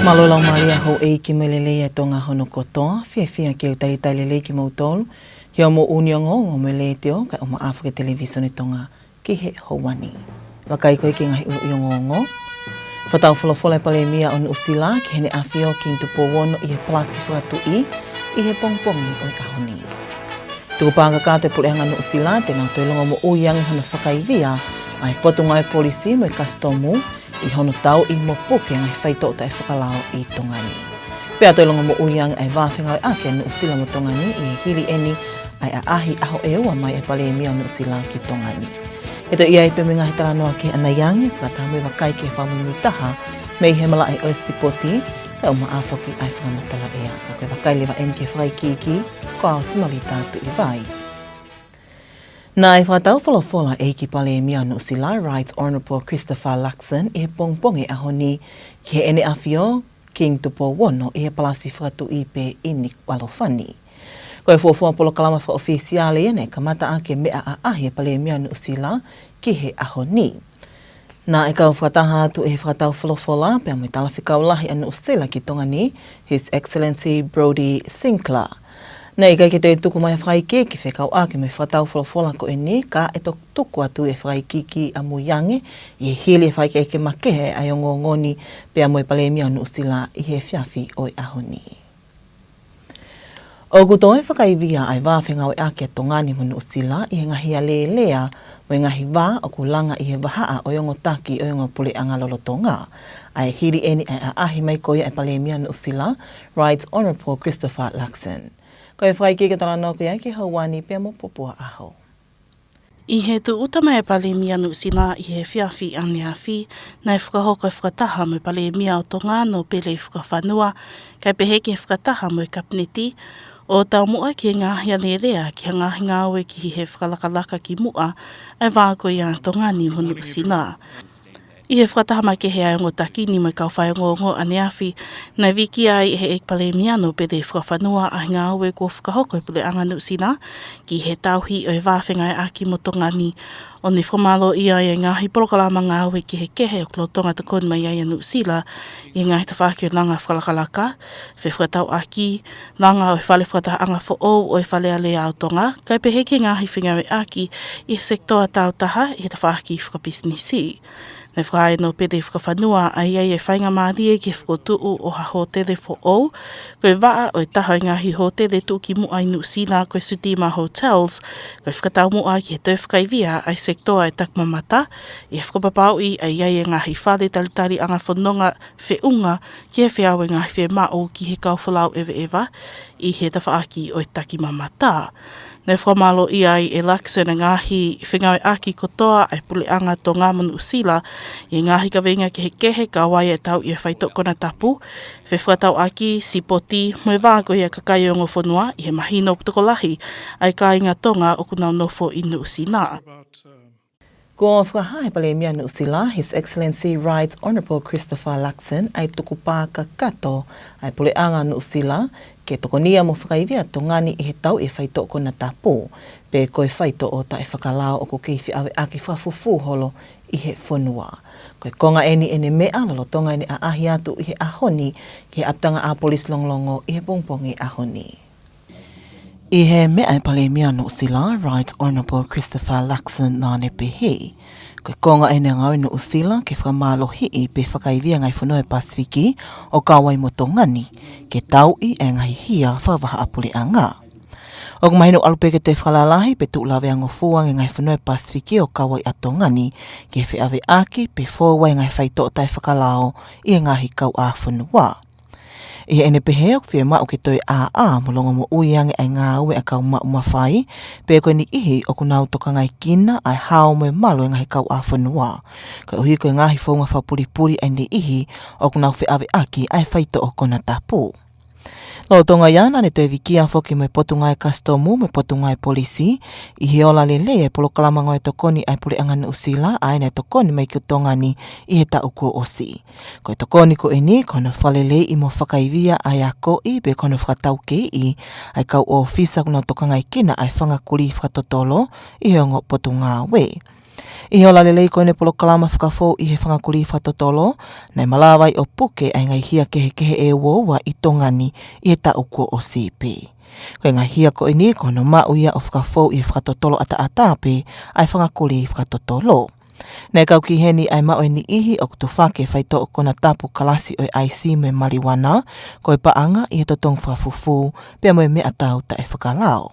Malolang maria ho e ki melele e tonga hono kotoa, fia ki au talitalele ki mautolu, hi o mo uniongo o mele teo ka o maafu ke televisione tonga ki he houani. Wakai koe ki ngahi uiongo. Whatau wholofola e pale mia on usila ki hene awhio ki ntupo wono i he plasi whatu i he pongpongi o i ahoni. Tuku pāka kāte pureanga no usila te nā toilonga mo uiangi hono whakaivia ai potunga e polisi mo i kastomu i hono tau i mo puke ngai whaito ta e whakalao i Tongani. Pea toilonga mo uiangi ai wāwhenga o ake no usila mo Tongani i hili eni ai a ahi aho e ua mai e pale mia no usila ki Tongani. E to ia i pemenga he taranoa ke anaiangi whakatamu i wakai ke whamuni taha me i he mala ai o sipoti ka o maafoki ai whakamutala ea. Ka koe wakai lewa en ke whai kiki ko au simali tātu i vai. Nā e whātau wholofola e ki pale mia no sila Right Honourable Christopher Luxon i he pongpongi ahoni ki he ene awhio King Tupo Wono i he palasi whakatu i pe i Nuku'alofa. Koe fuafua polo kalama wha ofisiale ene ka mata ake mea a ahi e pale mia no sila ki he ahoni. Nā e kau whakataha atu e he whakatau wholofola pia mui talawhikau lahi anu usila ki Tongani His Excellency Brody Sinclair. Nei kai ke te tuku mai whaike ki whekau ake me whatau wholofola ko e ni ka e tuku atu e whaiki ki a muyange i he hili e whaike ke makehe ai o ngoni pea moe pale mia no usila i he whiawhi o i ahoni. O kuto e whakaivia ai wāwhenga o ake a Tongani mo no usila i he ngahi a lea mo i ngahi wā o kulanga i he wahaa o yongo taki o yongo pule anga lolotonga. Ai hiri eni ai a ahi mai koia e pale mia no usila Right Honourable Christopher Luxon. Koe whaike ke tala no koe ki hauani pia mo popua aho. I he tu utama e pale mia no sila i he whiawhi ane awhi, nei whakahoka whakataha mo pale mia o Tonga no pele whakawhanua, kai pehe ki whakataha mo kapneti, o tau mua ki ngāhia lerea ki ngahi ngāwe ki he whakalakalaka ki mua, ai wāko i a Tongani mo no sila. I he whakataha mai ke he aongo taki ni mai kau whai ngongo ane awhi, nei wiki ai he ek pale miano pele whakawhanua a ngāwe ko whakahoko i pule anga no sila, ki he tauhi o e wāwhenga e aki mo Tongani, o ni whamalo i ai e ngāhi polokalama ngāwe ki he kehe o klo Tongatapu mai ai no sila, i ngāhi ta whāki o langa whakalakalaka, whe whakatau aki, langa o e whale whakataha anga fo o e whale ale ao Tonga, kai pehe ki ngāhi whingawe aki i sektoa tautaha i he ta whāki whakabisnisi. Nei whae no pere whakawhanua ai ai e whainga maarie ki whakotuu o ha hotele fo ou. Koe waa o e taha i ngahi hotele tu ki mua i Nusila koe Sutima Hotels. Koe whakatau mua ki he tau whakaivia ai sektoa e takmamata. I he whakapapau i ai ai e ngahi whale talitari anga whanonga whiunga ki he whiawe ngahi whi mao ki he kauwhalau ewa i he tawhaaki o e taki mamata. Nei whamalo i ai e Luxon e ngahi whingawe aki kotoa ai pule anga Tonga mo Nusila i ngahi ka venga ki he kehe ka wai e tau i e whaito Tongatapu, whe whatau aki, sipoti, moe wāko i a kakai o ngō whanua i he mahino putokolahi ai ka inga Tonga o kunau nofo i Nusila. Ko whakahae pale mia no usila, His Excellency Right Honourable Christopher Luxon ai tuku pāka kato ai pule anga no usila ke tokonia mo whakaivia Tongani i he tau e whaito Tongatapu, pe koe whaito o ta e whakalao o ko keiwhi awe aki whafufu holo i he whanua. Koe konga eni ene mea lalo tonga ene a ahi atu i he ahoni ki he aptanga a polis longlongo i he pongpongi ahoni. I he mea e pale mia no usila, Right Honourable Christopher Luxon nāne pehe. Koe konga ene ngau no usila ke whamalo hii pe whakaivia ngai whanua e Pasifiki o kawai mo Tongani ke tau i e ngai hia whavaha apule anga. O kumahino alupe ke te whalalahi pe tu lawe ango fuang e ngai whanua e Pasifiki o kawai a Tongani ke whiawe aki pe fōwai ngai whaito o tai whakalao i e ngahi kau a whanua. I ene pehe o whia mao ke toi a molongo mo uiange ai ngā ue a kau mau mawhai, pe koe ni ihi o kunau toka ngai kina ai hao moe malo e ngahi kau a whanua. Ka uhi koe ngahi whaunga whapuripuri ai ni ihi o kunau whiawe aki ai whaito o Tongatapu. Lo tonga yana ne te vikia foki me potunga e customu me potunga e polisi I he ola lele e polo kalamango e tokoni ai pule angana usila ai ne tokoni mai ki tongani I he ta uko osi. Ko e tokoni ko eni kono falele I mo whakaivia ai a koi be kono whakatau ke I ai kau o ofisa kuna tokanga I kina ai whangakuri whakatotolo I he ongo potunga we. I hola lelei koe ne polo kalama whakafo I he whangakuri whatotolo, nei malawai o puke ai ngai hia kehe e woua I tongani I he tauko o CP. Koe ngai hia koe ni kono mauia o whakafo I he whakatotolo ata pe ai whangakuri whakatotolo. Nei kau ki heni ai mao ni ihi o kutu whake whaito o kona tapu kalasi o IC me mariwana, koe paanga I he totong whafufu, pia moe mea tau ta e whakalao.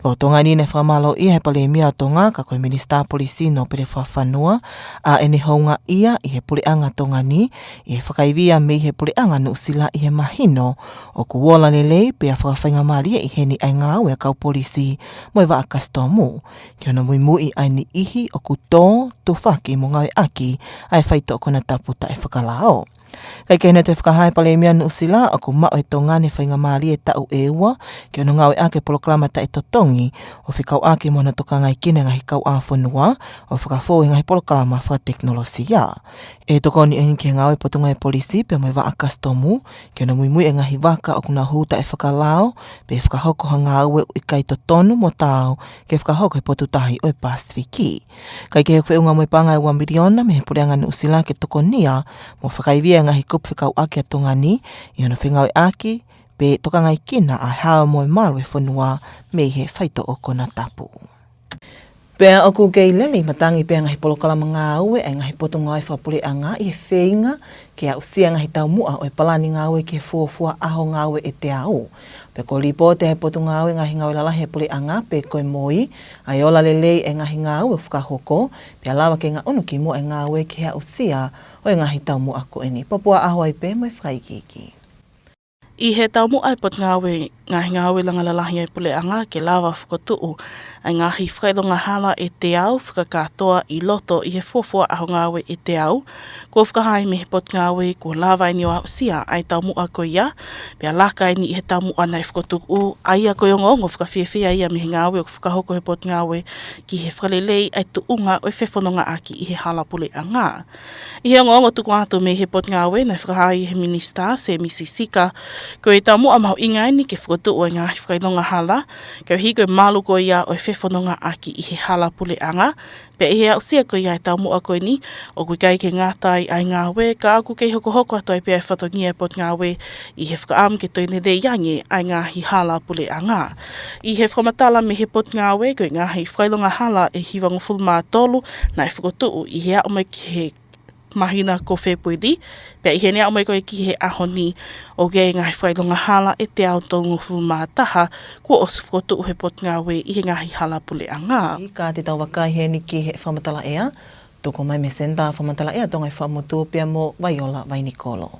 Lo tonga ni ne whamalo I he pale mia tonga ka koe minister polisi no pere whawhanua a ene haunga ia I he puleanga tonga ni I he whakaivia me I he puleanga no sila I he mahino o kuola lelei pea whakawhainga maria I he ni ai ngā ue kau polisi moe wa a kastomu. Kia na Moimoi ai ni ihi o kuto tu whaki mo ngawe aki ai whaito o kona tapu ta e whakalao. Kai kehena te whakahai pale mea no usila o ku mao e tonga ne whainga maari e tau e ua ki ono ngawe ake poloklama ta e totongi o whikau ake mona toka ngai kine ngahi kau a whanua o whakafo e ngahi poloklama wha teknolosia. E tokoni e ki ngawe potunga e polisi pe mai wa a kastomu ki ono Moimoi e ngahi waka o kuna huta e whakalao pe whakahoko ha ngawe I kai totonu mo tau ke whakahoko e potutahi o e Pasifiki. Kai ke hekwe unga moe panga e 1 miliona me he pureanga no usila ke tokonia mo whakaivia ngahi kup whikau ake a tongani I ono whingawe aki pe toka ngai kina a hao moe maru e whanua me he whaito o kona tapu. Pea oku kei lele matangi pea ngahi polokalama ngā ue e ngahi potunga e whapureanga I he whenga ke a usia ngahi tau mua o e palani ngā ue ke fuafua aho ngā ue e te au. Pe ko lipo te he potunga ue ngahi ngā ue lalahi e pureanga pe koe moi ai ola lelei e ngahi ngā ue whakahoko pea lawa ke ngā unuki mua e ngā ue ke a usia o e ngahi tau mua ko eni. Papua aho ai pe moe whaikiki. I he tau mua ai pot ngawe langa lalahi ai puleanga ke lawa whakatuu ai ngahi whakailonga hala e te au whakakatoa I loto I he fuafua aho ngawe e te au. Ko whakahai me he pot ngawe ko lawa ni o ausia ai tau mua ko ia pia laka ni I he tau mua nai whakatuu ai a ko yongongo whakawhiawhia ia me he ngawe o whakahoko he pot ngawe ki he whakalelei ai tuunga o e whewhanonga aki I he hala puleanga. I he ngongo tuku atu me he pot ngawe nai whakahai he minister se misisika ko e tau mua mahu ingai ni ke whakatuu o ngā whakailonga hala, ko hi koe malu ko ia o e whewhanonga aki I he hala puleanga, pe I he ausia ko ia e tau mua koe ni, o kui kai ke ngātai ai ngā we, ka aku kei hoko atu ai pia e whatongia e pot ngā we, I he whakaam ke toine re yangi ai ngā hi hala puleanga. I he whakamatala me he pot ngā we, ko ngā hi whakailonga hala e hiwangu fulma tolu, nai whakatuu I he au mai ki he mahina ko whepuidi, pia I he nea umai koe ki he ahoni o gei ngahi whailonga hala e te au tongu whumataha kua o sifukotu he pot ngā we I he ngahi hala puleanga. I ka te tau wakai he ni ki he whamatala ea, toko mai me senta whamatala ea tonga I whamutu pia mo Waiola Wainikolo.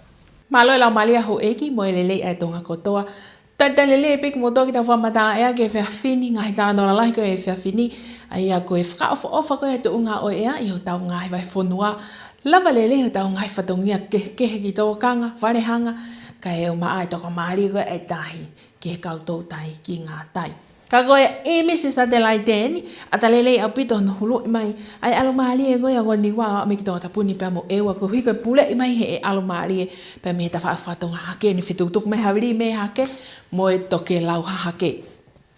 Malo lau malia ho eki mo elelei ai tonga kotoa. Tata lele pik mo toki tau whamatala ea ke whiawhini ngahi kānola lahi koe e whiawhini ai a koe whakaofa koe he tu unga o ea I ho tau ngahi vai whonua. Lava lele ho tau ngai whatongia kehe ki tō kanga, wharehanga, ka e o maa e toko maari koe e tahi ki he koutou tahi ki ngā tai. Ka koe e misi sa te lai tēni, a ta lele au pito no hulu I mai, ai alo maari e koe a koe ni wā me ki Tongatapu ni pia mo ewa ko hui koe pule I mai he e alo maari e pia me he ta whaatonga hake ni whitutuk me hawiri me hake, mo e toke lau hake.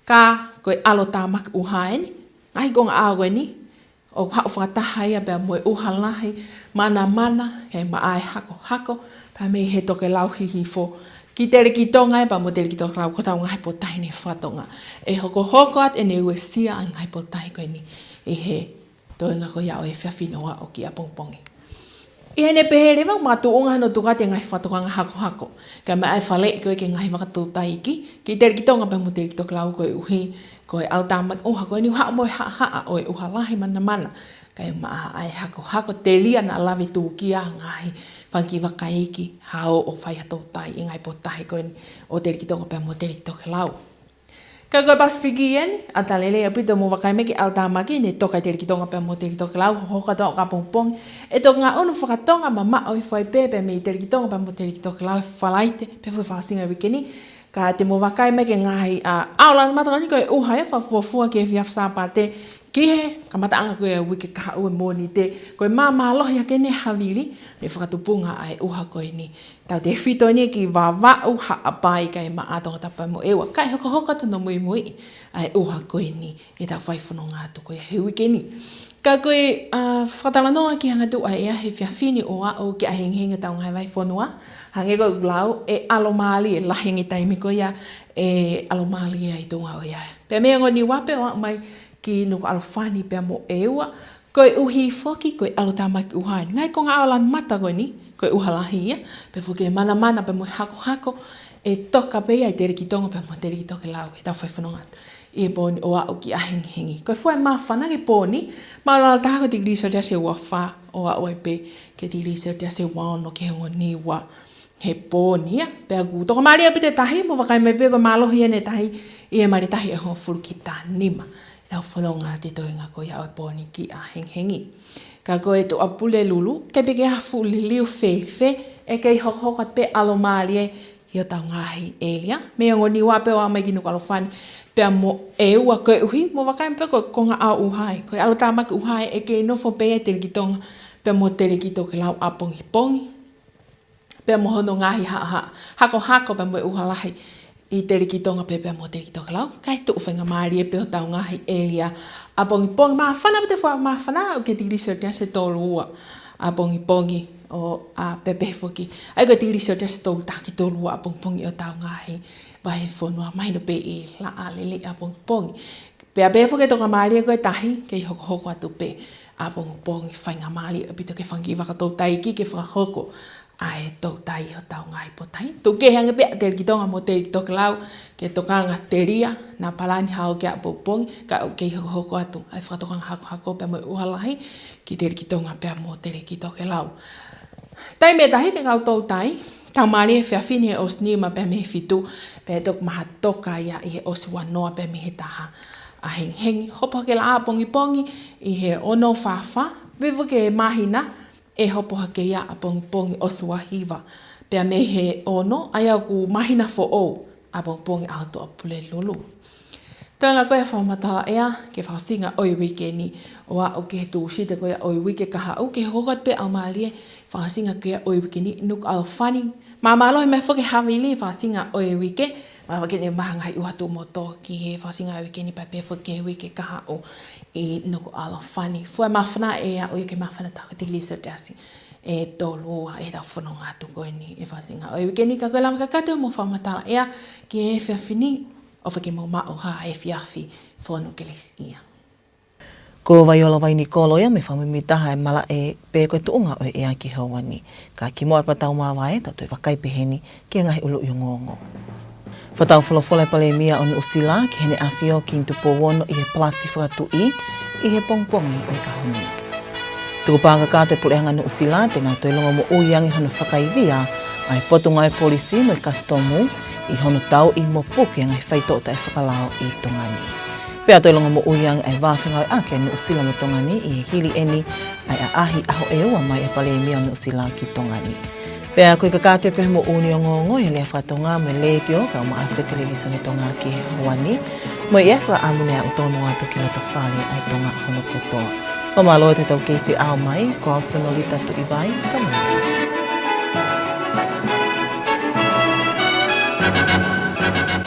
Ka koe alo tāmak uhaeni, ngai konga a koe ni, o hao whakataha ia pia moe uhalahi, mana, he maae hako, pia mei he toke lau hihifo. Ki tere ki tonga e pa mo tere ki toke lau kotau ngai potahi ne whatonga. E hoko at e ne uesia a ngai potahi koe ni, e he toenga ko ia o e whiawhinoa o ki a pongpongi. I he ne pehe rewa, mā tuunga no tukate ngai whatonga hako. Ka mai whale koe ke ngai wakatou taiki, ki tere ki tonga pia mo tere ki toke lau koe uhi, koe altamak uha koe ni uha moe haa o e uhalahi mana. Kai maa ai hako te lia na lawe tū kia ngai whanki wakaiki hao o whai hatou tai I ngai potahi koe o te rikitonga pia mo te rikitoke lau. Ka koe Pasifiki ieni, a ta lele a pito mo wakaimeki altamaki ne tokai te rikitonga pia mo te rikitoke lau hoka tō ka pongpong. E tō ngā unu whakatonga ma maa o I whai pepe me I te rikitonga pia mo te rikitoke lau whalaite pe whai whakasinga wikeni. Ka te mo wakai me ke ngahi aola matarani ko e uha e whafua ke whiaf sāpate kihe, ka mataanga koe wiki kaha ue mōni te, koe mālohi ake ne havili, me whakatupunga ai uha koe ni. Tau te whito ni ki wawau haapai kai maa Tongatapu mo ewa, kai hoka tano Moimoi, ai uha koe ni, e tau whaifono ngātu koe he wiki ni. Ka koe whatalanoa ki hangatu ai ea he whiawhini o a o ki ahenghenga tau ngai waifonua, hange koe ulau e alomali e lahengi taimi koe ia e alomali e i tunga o ia. Pea mea ngoni wape o a mai ki Nuku'alofa ni pea mo eua, koe uhi foki, koe alotama ki uhai. Ngai ko ngā aolan mata koe ni, koe uhalahi ia, pe foki e mana pe mo hako, e toka pe ia, e tere ki tonga pe mo tere ki toke lau, e tau whaiwhanongat. I e pōni o au ki ahengi. Koe fwai mawhana ke pōni, maurala tahako ti griso tia se ua wha, o au ai pe, ke ti griso tia se waono ke hongo ni wa he pōni ia. Pea ku, toko maria pe te tahi, mo wakai mai pe koe mālohi ane tahi, i e mari tahi e hongo furu ki tā nima. Tau whanonga te toenga koe au pōni ki ahengi. Ka koe tu apule lulu, kei pe ke hafu li liu whewhe, e kei hokat pe alomari e, i o tau ngahi elia. Mea ngoni wape o amai ki Nuku'alofa ni, pea mo e ua koe uhi, mo wakai mpe koe konga au uhai. Koe alotama ki uhai e kei nofo pe e tere ki tonga, pea mo tere ki toke lau apongi. Pea mo hono ngahi hako pea mo e uhalahi. I tere ki tonga pepe mo tere ki toke lau. Kai tu uwhenga maari e peo tau ngahi elia. A pongi, maa whana pute fua maa whana, o ke ti research se tolu ua. A pongi, o a pepe foki. Ai ko ti research se tolu taki tolu ua, a pongi o tau ngahi. Wahe whanua, maino pe e la a lele a pongi. Pea pe foke toka maari e koe tahi, kei hoko atu pe. A pongi, whainga maari, a pito ke whangi wakatou taiki, ke whakahoko. Ai tau tai o tau ngai po tai. Tu ke hanga pe te ki tonga mo te toke lau ke tokanga teria na palani hao ke a popongi ka o ke hoko atu. Ai whakatokanga hako pe mo uhalahi ki te ki tonga pe mo te ki toke lau. Tai me tahi ke kau tau tai. Tau maari e whiawhini e os nima pe me fitu pe tok maha toka ia i he os wanoa pe me he taha. A hengi. Hopo ke la a pongi i he ono whawha. Vivu ke mahina. E hopo hake ia a pongi osua hiva. Pea me he ono, ai au ku mahina fo o a pongi auto a pule lulu. Toenga koe whamatala ea, ke whakasinga oi wike ni, o a o ke tūsi te koe oi wike kaha au, ke hokat pe au maalie, whakasinga koe oi wike ni, Nuku'alofa ni. Mamalohi mai whake hawili, whakasinga oi wike, ma wake ne mahangai uhatu moto ki he whakasinga oi wike ni, pai pe whake wike kaha au i Nuku'alofa ni. Fua mawhana ea, o ke mawhana tako te lisa tasi. E tolua, e tau whanonga atu koe ni, e whakasinga oi wike ni, ka koe lama kakate o mo whamatala ea, ki e whiawhini, o whake mo mauha e whiawhi whonu ke lesi ia. Ko waiola vai ni koloia me whamimi taha e mala e pe koe tuunga o ea ki hauani. Ka ki moa patau mawai, tau tui wakai peheni ki ngahi ulu i ngongo. Whatau wholofola pale mia o ni usila ki hene awhio ki ntupo wono i he plasi whakatu i he pongpongi o i kahuni. Tuku pāka kāte pulehanga ni usila te ngā toilonga mo uiangi hanu whakaivia ai potunga e polisi mo i kastomu i hono tau i mo puki ngai whaitota e whakalao i Tongani. Pea toilonga mo uiang ai wāwhinga ai ake ni usila mo Tongani i hili eni ai a ahi aho e ua mai e pale mia ni usila ki Tongani. Pea koe kakate pehe mo uni o ngongo i lea whatonga me leitio ka o maafika televisione Tonga ki Hawani mo i efa amunea o tono atu ki lata whale ai Tonga hono kotoa. Whamaloa te tau keiwhi ao mai, ko au whanolita tu i vai, kamai.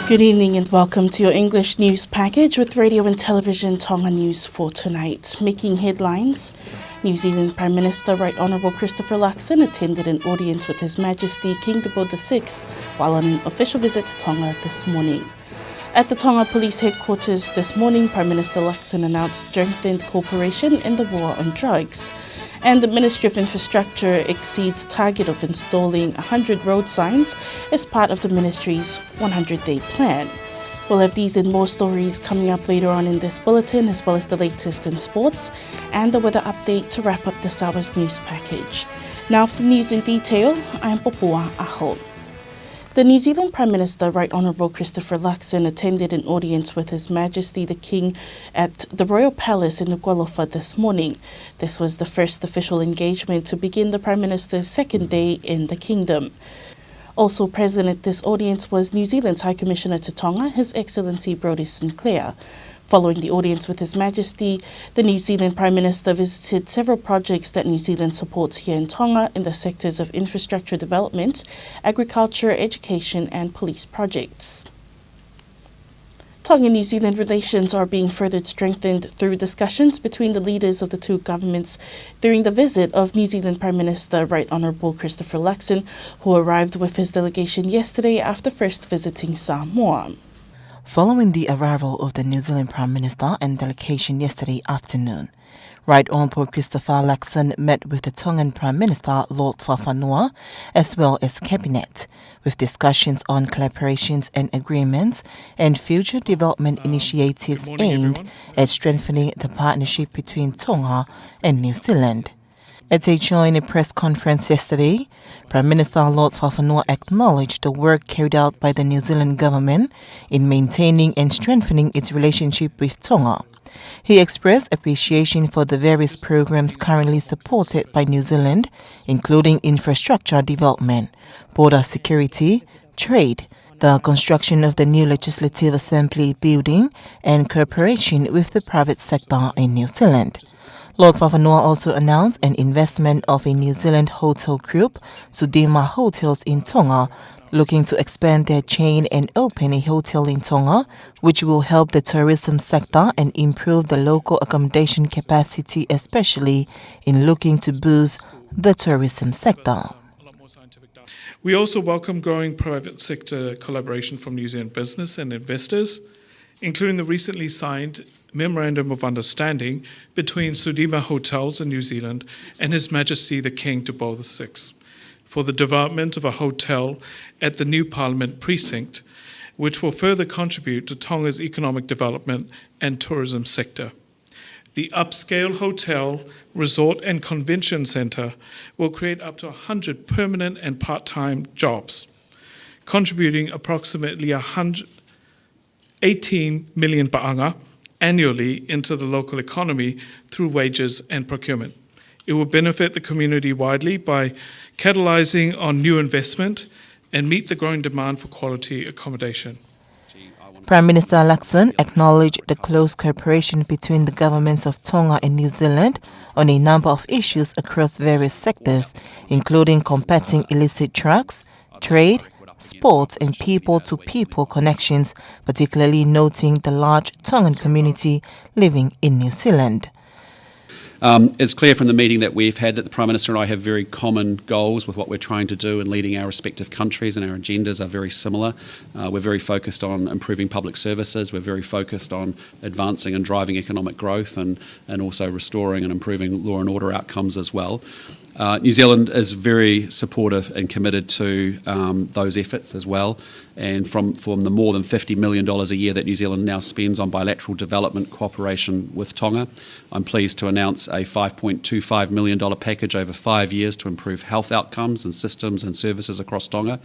Good evening and welcome to your English news package with Radio and Television Tonga News for tonight. Making headlines, New Zealand Prime Minister Right Honourable Christopher Luxon attended an audience with His Majesty King VI while on an official visit to Tonga this morning. At the Tonga Police Headquarters this morning, Prime Minister Luxon announced strengthened cooperation in the war on drugs. And the Ministry of Infrastructure exceeds target of installing 100 road signs as part of the ministry's 100-day plan. We'll have these and more stories coming up later on in this bulletin, as well as the latest in sports and the weather update to wrap up this hour's news package. Now for the news in detail, I'm Popua Aho. The New Zealand Prime Minister, Right Honourable Christopher Luxon, attended an audience with His Majesty the King at the Royal Palace in Nuku'alofa this morning. This was the first official engagement to begin the Prime Minister's second day in the kingdom. Also present at this audience was New Zealand's High Commissioner to Tonga, His Excellency Brodie Sinclair. Following the audience with His Majesty, the New Zealand Prime Minister visited several projects that New Zealand supports here in Tonga in the sectors of infrastructure development, agriculture, education and police projects. Tonga and New Zealand relations are being further strengthened through discussions between the leaders of the two governments during the visit of New Zealand Prime Minister Right Honourable Christopher Luxon, who arrived with his delegation yesterday after first visiting Samoa. Following the arrival of the New Zealand Prime Minister and delegation yesterday afternoon, Right Honourable Christopher Luxon met with the Tongan Prime Minister Lord Fafanua as well as Cabinet, with discussions on collaborations and agreements and future development initiatives aimed at strengthening the partnership between Tonga and New Zealand. At a joint press conference yesterday, Prime Minister Lord Fafanua acknowledged the work carried out by the New Zealand government in maintaining and strengthening its relationship with Tonga. He expressed appreciation for the various programs currently supported by New Zealand, including infrastructure development, border security, trade, the construction of the new Legislative Assembly building, and cooperation with the private sector in New Zealand. Lord Fafanua also announced an investment of a New Zealand hotel group, Sudima Hotels in Tonga, looking to expand their chain and open a hotel in Tonga, which will help the tourism sector and improve the local accommodation capacity, especially in looking to boost the tourism sector. We also welcome growing private sector collaboration from New Zealand business and investors, including the recently signed Memorandum of Understanding between Sudima Hotels in New Zealand and His Majesty the King Tupou VI for the development of a hotel at the new Parliament precinct, which will further contribute to Tonga's economic development and tourism sector. The upscale hotel, resort and convention centre will create up to 100 permanent and part-time jobs, contributing approximately 18 million pa'anga annually into the local economy through wages and procurement. It will benefit the community widely by catalysing on new investment and meet the growing demand for quality accommodation. Prime Minister Luxon acknowledged the close cooperation between the governments of Tonga and New Zealand on a number of issues across various sectors, including combating illicit drugs, trade, sports and people-to-people connections, particularly noting the large Tongan community living in New Zealand. It's clear from the meeting that we've had that the Prime Minister and I have very common goals with what we're trying to do in leading our respective countries, and our agendas are very similar. We're very focused on improving public services. We're very focused on advancing and driving economic growth and also restoring and improving law and order outcomes as well. New Zealand is very supportive and committed to those efforts as well. And from the more than $50 million a year that New Zealand now spends on bilateral development cooperation with Tonga, I'm pleased to announce a $5.25 million package over 5 years to improve health outcomes and systems and services across Tonga.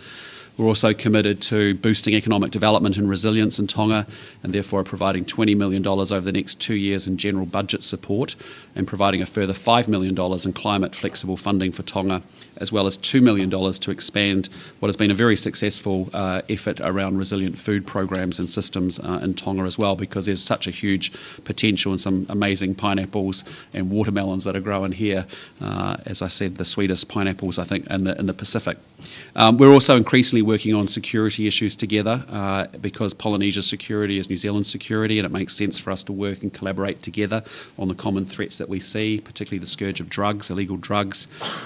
We're also committed to boosting economic development and resilience in Tonga, and therefore are providing $20 million over the next 2 years in general budget support, and providing a further $5 million in climate flexible funding for Tonga, as well as $2 million to expand what has been a very successful effort around resilient food programs and systems in Tonga as well, because there's such a huge potential and some amazing pineapples and watermelons that are grown here. As I said, the sweetest pineapples, I think, in the Pacific. We're also increasingly working on security issues together because Polynesia's security is New Zealand's security, and it makes sense for us to work and collaborate together on the common threats that we see, particularly the scourge of drugs, illegal drugs,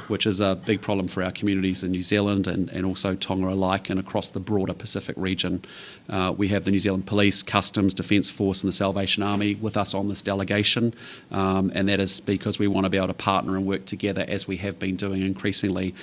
which is a big problem for our communities in New Zealand and also Tonga alike and across the broader Pacific region. We have the New Zealand Police, Customs, Defence Force and the Salvation Army with us on this delegation, and that is because we want to be able to partner and work together as we have been doing increasingly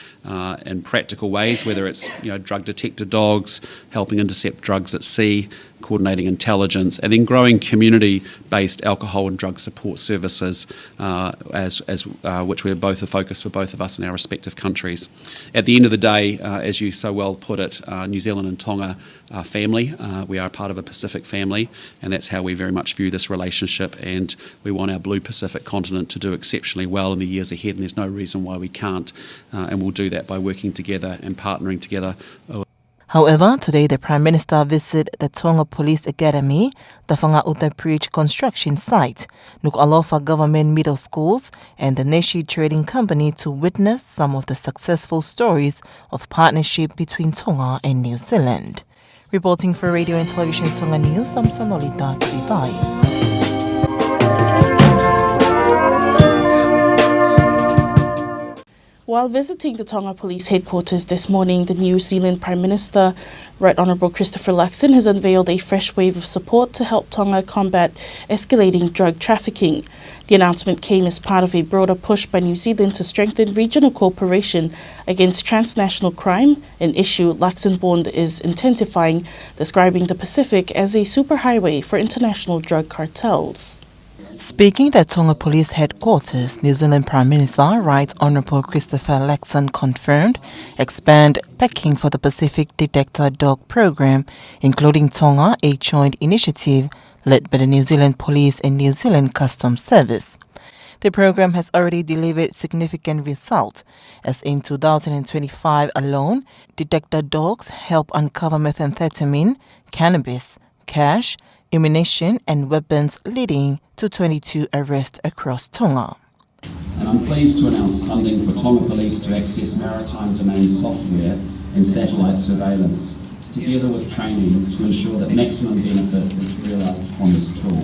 in practical ways, whether it's drug detector dogs, helping intercept drugs at sea, coordinating intelligence, and then growing community-based alcohol and drug support services, which we're both a focus for both of us in our respective countries. At the end of the day, as you so well put it, New Zealand and Tonga are family. We are part of a Pacific family, and that's how we very much view this relationship, and we want our blue Pacific continent to do exceptionally well in the years ahead, and there's no reason why we can't, and we'll do that by working together and partnering together However, today the Prime Minister visited the Tonga Police Academy, the Whangauta Bridge construction site, Nuku'alofa Government Middle Schools and the Neshi Trading Company to witness some of the successful stories of partnership between Tonga and New Zealand. Reporting for Radio and Television Tonga News, I'm Sanolita Tribai. While visiting the Tonga Police Headquarters this morning, the New Zealand Prime Minister, Right Honourable Christopher Luxon, has unveiled a fresh wave of support to help Tonga combat escalating drug trafficking. The announcement came as part of a broader push by New Zealand to strengthen regional cooperation against transnational crime, an issue Luxembourg is intensifying, describing the Pacific as a superhighway for international drug cartels. Speaking at Tonga Police Headquarters, New Zealand Prime Minister Right Honourable Christopher Luxon confirmed expand backing for the Pacific Detector Dog Program, including Tonga, a joint initiative led by the New Zealand Police and New Zealand Customs Service. The program has already delivered significant results, as in 2025 alone, detector dogs help uncover methamphetamine, cannabis, cash, ammunition and weapons, leading to 22 arrests across Tonga. And I'm pleased to announce funding for Tonga Police to access maritime domain software and satellite surveillance, together with training to ensure that maximum benefit is realised from this tool.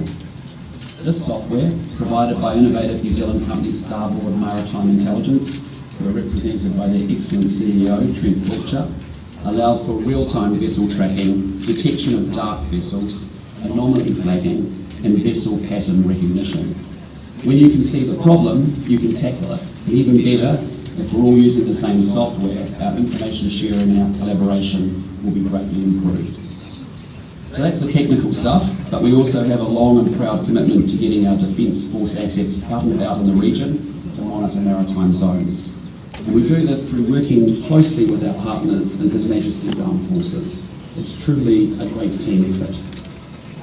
This software, provided by innovative New Zealand company Starboard Maritime Intelligence, who are represented by their excellent CEO, Trent Fletcher, allows for real-time vessel tracking, detection of dark vessels, anomaly flagging and vessel pattern recognition. When you can see the problem, you can tackle it. And even better, if we're all using the same software, our information sharing and our collaboration will be greatly improved. So that's the technical stuff, but we also have a long and proud commitment to getting our Defence Force assets out and about in the region to monitor maritime zones. And we do this through working closely with our partners in His Majesty's Armed Forces. It's truly a great team effort.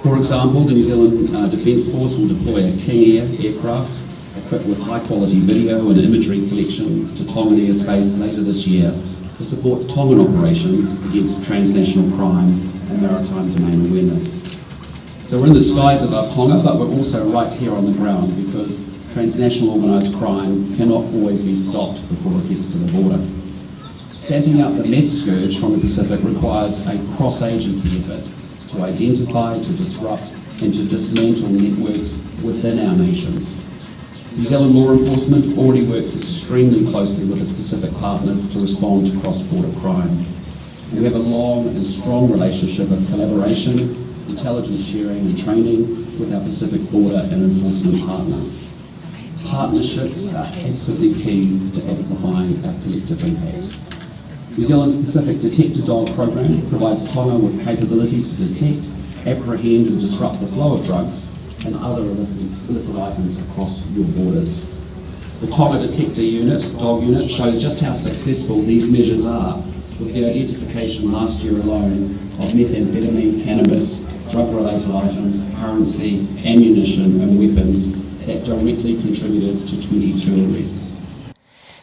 For example, the New Zealand Defence Force will deploy a King Air aircraft equipped with high-quality video and imagery collection to Tongan airspace later this year to support Tongan operations against transnational crime and maritime domain awareness. So we're in the skies above Tonga, but we're also right here on the ground because transnational organised crime cannot always be stopped before it gets to the border. Stamping out the meth scourge from the Pacific requires a cross-agency effort to identify, to disrupt and to dismantle networks within our nations. New Zealand law enforcement already works extremely closely with its Pacific partners to respond to cross-border crime. And we have a long and strong relationship of collaboration, intelligence sharing and training with our Pacific border and enforcement partners. Partnerships are absolutely key to amplifying our collective impact. New Zealand's Pacific Detector Dog program provides Tonga with capability to detect, apprehend and disrupt the flow of drugs and other illicit items across your borders. The Tonga Detector Dog Unit shows just how successful these measures are, with the identification last year alone of methamphetamine, cannabis, drug-related items, currency, ammunition and weapons that directly contributed to 22 arrests.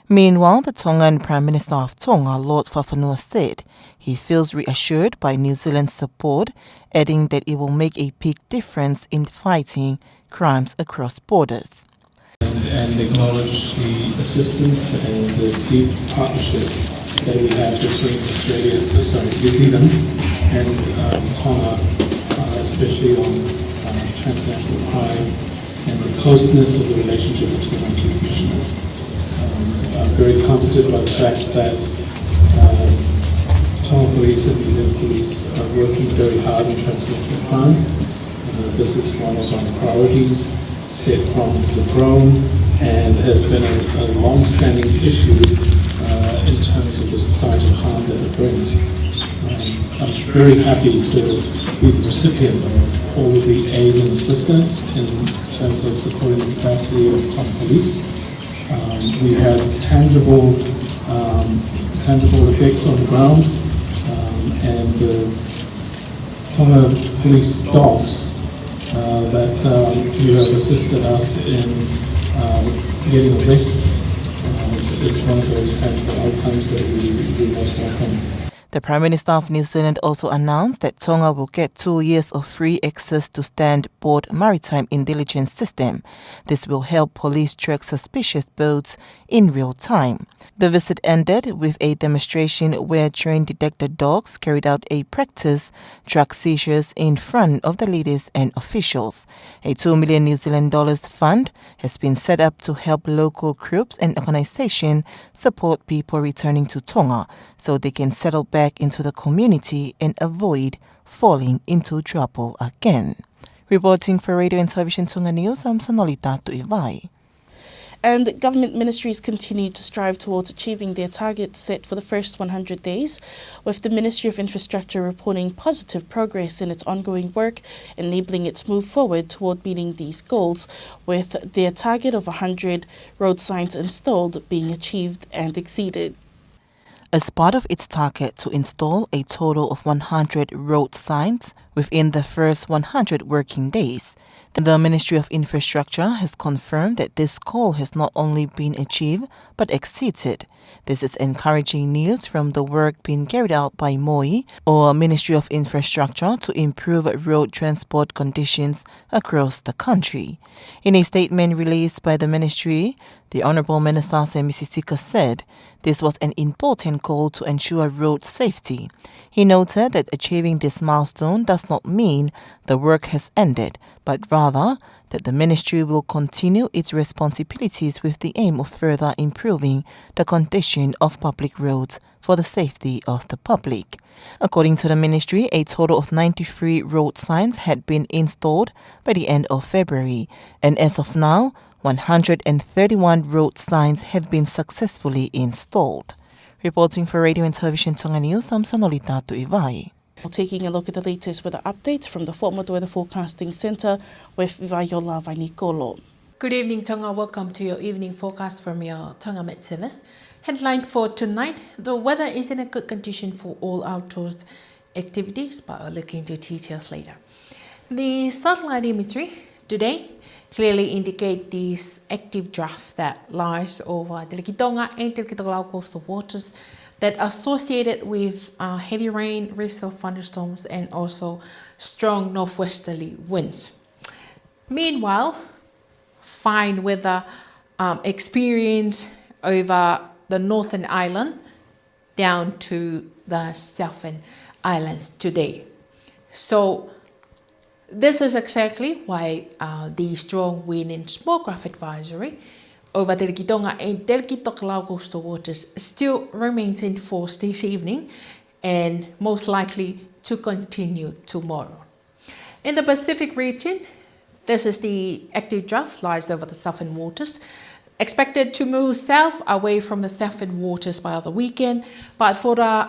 Meanwhile, the Tongan Prime Minister of Tonga, Lord Fafanua, said he feels reassured by New Zealand's support, adding that it will make a big difference in fighting crimes across borders. And acknowledge the assistance and the deep partnership that we have between New Zealand and Tonga, especially on transnational crime and the closeness of the relationship between our two nations. I'm very comforted by the fact that Tonga Police and New Zealand Police are working very hard on transnational crime. This is one of our priorities set from the throne and has been a long-standing issue in terms of the societal harm that it brings. I'm very happy to be the recipient of all of the aid and assistance in terms of supporting the capacity of Tonga Police. We have tangible effects on the ground, and the Tonga Police dogs that you have assisted us in getting arrests is one of those tangible outcomes that we most welcome. The Prime Minister of New Zealand also announced that Tonga will get 2 years of free access to Stand-Board Maritime Intelligence System. This will help police track suspicious boats in real time. The visit ended with a demonstration where train detector dogs carried out a practice drug seizures in front of the leaders and officials. A $2 million New Zealand dollars fund has been set up to help local groups and organizations support people returning to Tonga so they can settle back into the community and avoid falling into trouble again. Reporting for Radio and Television Tonga News, I'm Sanolita Tuivai. And government ministries continue to strive towards achieving their targets set for the first 100 days, with the Ministry of Infrastructure reporting positive progress in its ongoing work, enabling its move forward toward meeting these goals, with their target of 100 road signs installed being achieved and exceeded. As part of its target to install a total of 100 road signs within the first 100 working days, the Ministry of Infrastructure has confirmed that this goal has not only been achieved but exceeded. This is encouraging news from the work being carried out by Moimoi, or Ministry of Infrastructure, to improve road transport conditions across the country. In a statement released by the ministry, the Honourable Minister Misisika said this was an important goal to ensure road safety. He noted that achieving this milestone does not mean the work has ended, but rather that the ministry will continue its responsibilities with the aim of further improving the condition of public roads for the safety of the public. According to the ministry, a total of 93 road signs had been installed by the end of February, and as of now, 131 road signs have been successfully installed. Reporting for Radio and Television Tonga News, I'm Sanolita Tuivai. Taking a look at the latest weather updates from the Fort Mott Weather Forecasting Centre with Viola Vainikolo. Good evening, Tonga. Welcome to your evening forecast from your Tonga Met Service. Headline for tonight: the weather is in a good condition for all outdoors activities, but we'll look into details later. The satellite imagery today clearly indicate this active draft that lies over Te Tonga and Te coastal waters that are associated with heavy rain, risk of thunderstorms, and also strong northwesterly winds. Meanwhile, fine weather experience over the northern island down to the southern islands today. So this is exactly why the strong wind and small craft advisory over Te Tonga and Te coastal waters still remains in force this evening and most likely to continue tomorrow. In the Pacific region, this is the active draft lies over the southern waters, expected to move south away from the southern waters by the weekend, but for the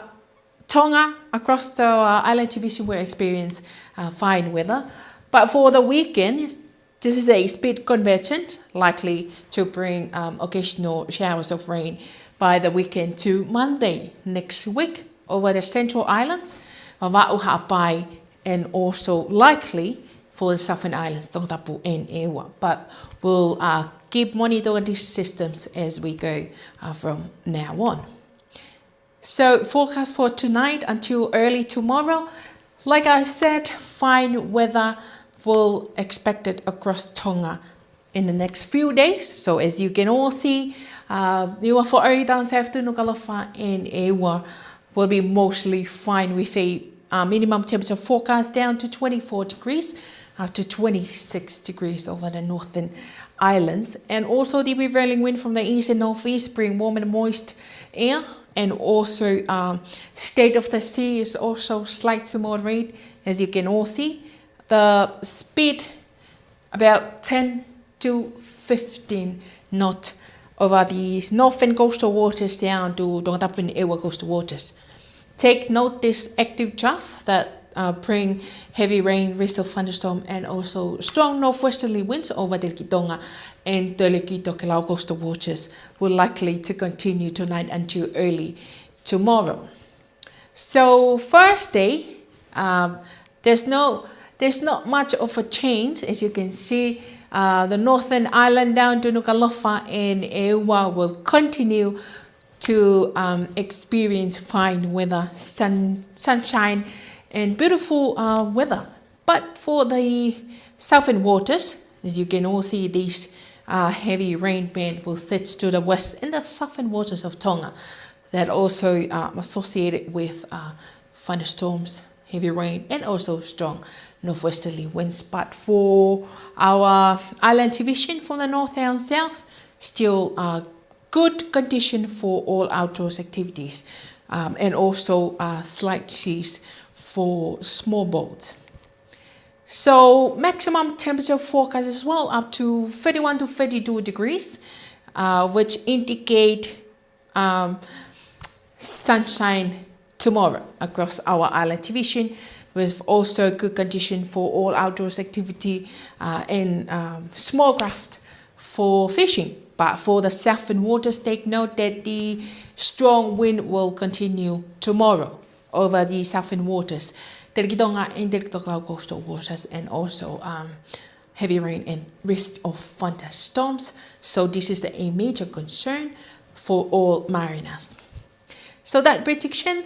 Tonga across the island division will experience fine weather. But for the weekend, this is a speed convergence likely to bring occasional showers of rain by the weekend to Monday next week over the central islands, Wa'uha'apai, and also likely for the southern islands, Tongatapu and Ewa. But we'll keep monitoring these systems as we go from now on. So forecast for tonight until early tomorrow, like I said, fine weather will expected across Tonga in the next few days. So as you can all see, Niwa for early down south to Nuku'alofa and Ewa will be mostly fine with a minimum temperature forecast down to 24 degrees up to 26 degrees over the northern islands. And also the prevailing wind from the east and northeast bring warm and moist air. And also state of the sea is also slight to moderate, as you can all see. The speed about 10 to 15 knots over the northern coastal waters down to Tongatapu and Ewa coastal waters. Take note this active draft that bring heavy rain, risk of thunderstorm, and also strong northwesterly winds over Te Tonga and Te Tokelau coastal waters will likely to continue tonight until early tomorrow. So first day, there's not much of a change. As you can see, the northern island down to Nuku'alofa and Ewa will continue to experience fine weather, sunshine, and beautiful weather. But for the southern waters, as you can all see, these heavy rain band will set to the west in the southern waters of Tonga. That also associated with thunderstorms, heavy rain, and also strong northwesterly winds. But for our island division from the north and south, still good condition for all outdoors activities, and also slight seas for small boats. So maximum temperature forecast as well, up to 31 to 32 degrees, which indicate sunshine tomorrow across our island division, with also good condition for all outdoors activity and small craft for fishing. But for the southern waters, take note that the strong wind will continue tomorrow over the southern waters, Tonga and coastal waters, and also heavy rain and risk of thunderstorms. So this is a major concern for all mariners. So that prediction,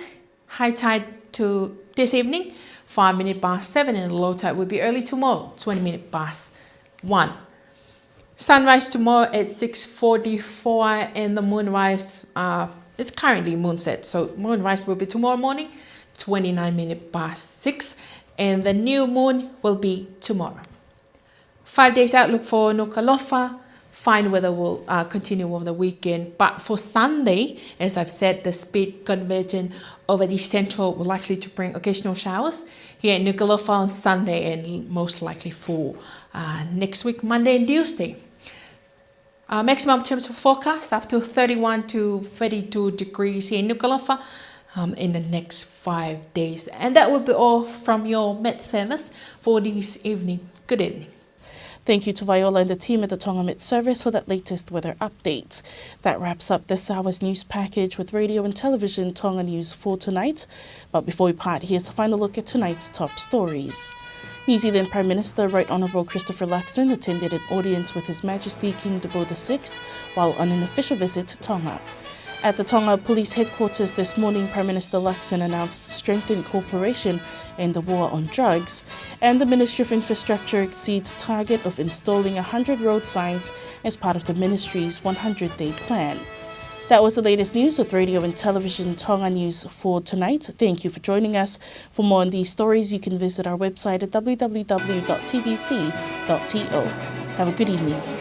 high tide to this evening, 5 minutes past 7, and the low tide will be early tomorrow, 20 minutes past 1. Sunrise tomorrow at 6:44, and the moonrise, it's currently moonset, so moonrise will be tomorrow morning, 29 minutes past 6, and the new moon will be tomorrow. 5 days outlook for Nuku'alofa. Fine weather will continue over the weekend, but for Sunday, as I've said, the speed convergence over the central will likely to bring occasional showers here in Nuku'alofa on Sunday, and most likely for next week, Monday and Tuesday. Maximum temperature forecast up to 31 to 32 degrees here in Nuku'alofa in the next 5 days. And that will be all from your Met Service for this evening. Good evening. Thank you to Viola and the team at the Tonga Met Service for that latest weather update. That wraps up this hour's news package with radio and television Tonga News for tonight. But before we part, here's a final look at tonight's top stories. New Zealand Prime Minister Right Honourable Christopher Luxon attended an audience with His Majesty King Debo VI while on an official visit to Tonga. At the Tonga Police Headquarters this morning, Prime Minister Luxon announced strengthened cooperation in the war on drugs, and the Ministry of Infrastructure exceeds target of installing 100 road signs as part of the ministry's 100-day plan. That was the latest news with radio and television Tonga News for tonight. Thank you for joining us. For more on these stories, you can visit our website at www.tbc.to. Have a good evening.